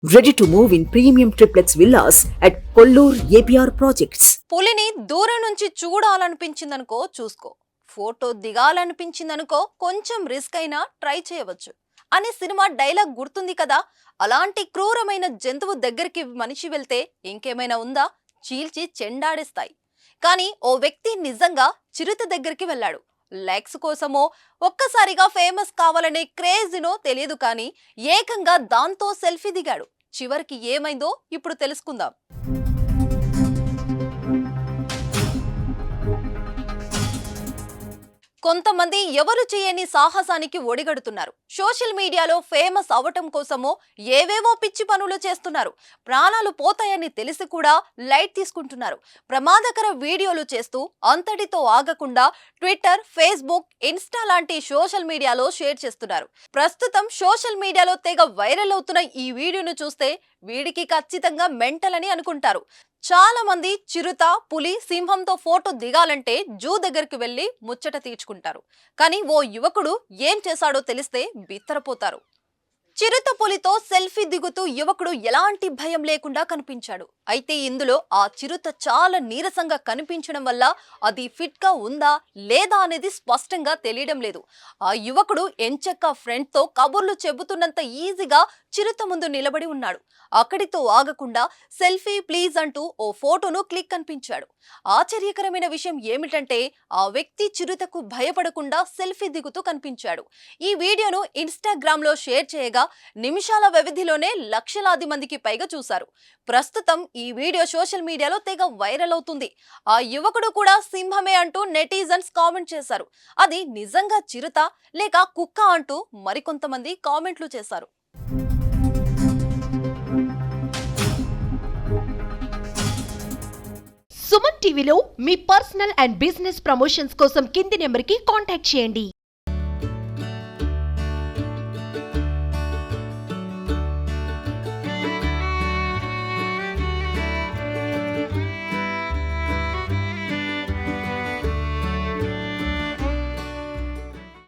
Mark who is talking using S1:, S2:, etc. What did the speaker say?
S1: Ready to move in premium triplex villas at Kollur APR Projects.
S2: పులిని దూరం నుంచి చూడాలనిపించిందనుకో చూసుకో, ఫోటో దిగాలనిపించిందనుకో కొంచెం రిస్క్ అయినా ట్రై చేయవచ్చు అనే సినిమా డైలాగ్ గుర్తుంది కదా. అలాంటి క్రూరమైన జంతువు దగ్గరికి మనిషి వెళ్తే ఇంకేమైనా ఉందా? చీల్చి చెండాడేస్తాయి. కానీ ఓ వ్యక్తి నిజంగా చిరుత దగ్గరికి వెళ్ళాడు. లైక్స్ కోసమో ఒక్కసారిగా ఫేమస్ కావాలనే క్రేజ్నో తెలియదు, కానీ ఏకంగా దాంతో సెల్ఫీ దిగాడు. చివరికి ఏమైందో ఇప్పుడు తెలుసుకుందాం. కొంతమంది ఎవరు చేయని సాహసానికి ఒడిగడుతున్నారు. సోషల్ మీడియాలో ఫేమస్ అవటం కోసమో ఏవేవో పిచ్చి పనులు చేస్తున్నారు. ప్రాణాలు పోతాయని తెలిసి కూడా లైట్ తీసుకుంటున్నారు. ప్రమాదకర వీడియోలు చేస్తూ అంతటితో ఆగకుండా ట్విట్టర్, ఫేస్బుక్, ఇన్స్టా లాంటి సోషల్ మీడియాలో షేర్ చేస్తున్నారు. ప్రస్తుతం సోషల్ మీడియాలో తెగ వైరల్ అవుతున్న ఈ వీడియోను చూస్తే వీడికి ఖచ్చితంగా మెంటల్ అని అనుకుంటారు. చాలా మంది చిరుత, పులి, సింహంతో ఫోటో దిగాలంటే జూ దగ్గరికి వెళ్లి ముచ్చట తీర్చుకుంటారు. కానీ ఓ యువకుడు ఏం చేశాడో తెలిస్తే బిత్తరపోతారు. చిరుత, పులితో సెల్ఫీ దిగుతూ యువకుడు ఎలాంటి భయం లేకుండా కనిపించాడు. అయితే ఇందులో ఆ చిరుత చాలా నీరసంగా కనిపించడం వల్ల అది ఫిట్ గా ఉందా లేదా అనేది స్పష్టంగా తెలియడం లేదు. ఆ యువకుడు ఎంచక్క ఫ్రెండ్ తో కబుర్లు చెబుతున్నంత ఈజీగా చిరుత ముందు నిలబడి ఉన్నాడు. అక్కడితో ఆగకుండా సెల్ఫీ ప్లీజ్ అంటూ ఓ ఫోటోను క్లిక్ కనిపించాడు. ఆశ్చర్యకరమైన విషయం ఏమిటంటే ఆ వ్యక్తి చిరుతకు భయపడకుండా సెల్ఫీ దిగుతూ కనిపించాడు. ఈ వీడియోను ఇన్స్టాగ్రామ్ లో షేర్ చేయగా నిమిషాల వ్యవధిలోనే లక్షలాది మందికి పైగా చూశారు. ప్రస్తుతం ఈ వీడియో సోషల్ మీడియాలో తెగ వైరల్ అవుతుంది. ఆ యువకుడు కూడా సింహమే అంటూ నెటిజన్స్ కామెంట్ చేశారు. అది నిజంగా చిరుత లేక కుక్క అంటూ మరికొంతమంది కామెంట్లు చేశారు.
S3: సుమన్ టీవీలో మీ పర్సనల్ అండ్ బిజినెస్ ప్రమోషన్స్ కోసం కింది నెంబర్కి కాంటాక్ట్ చేయండి.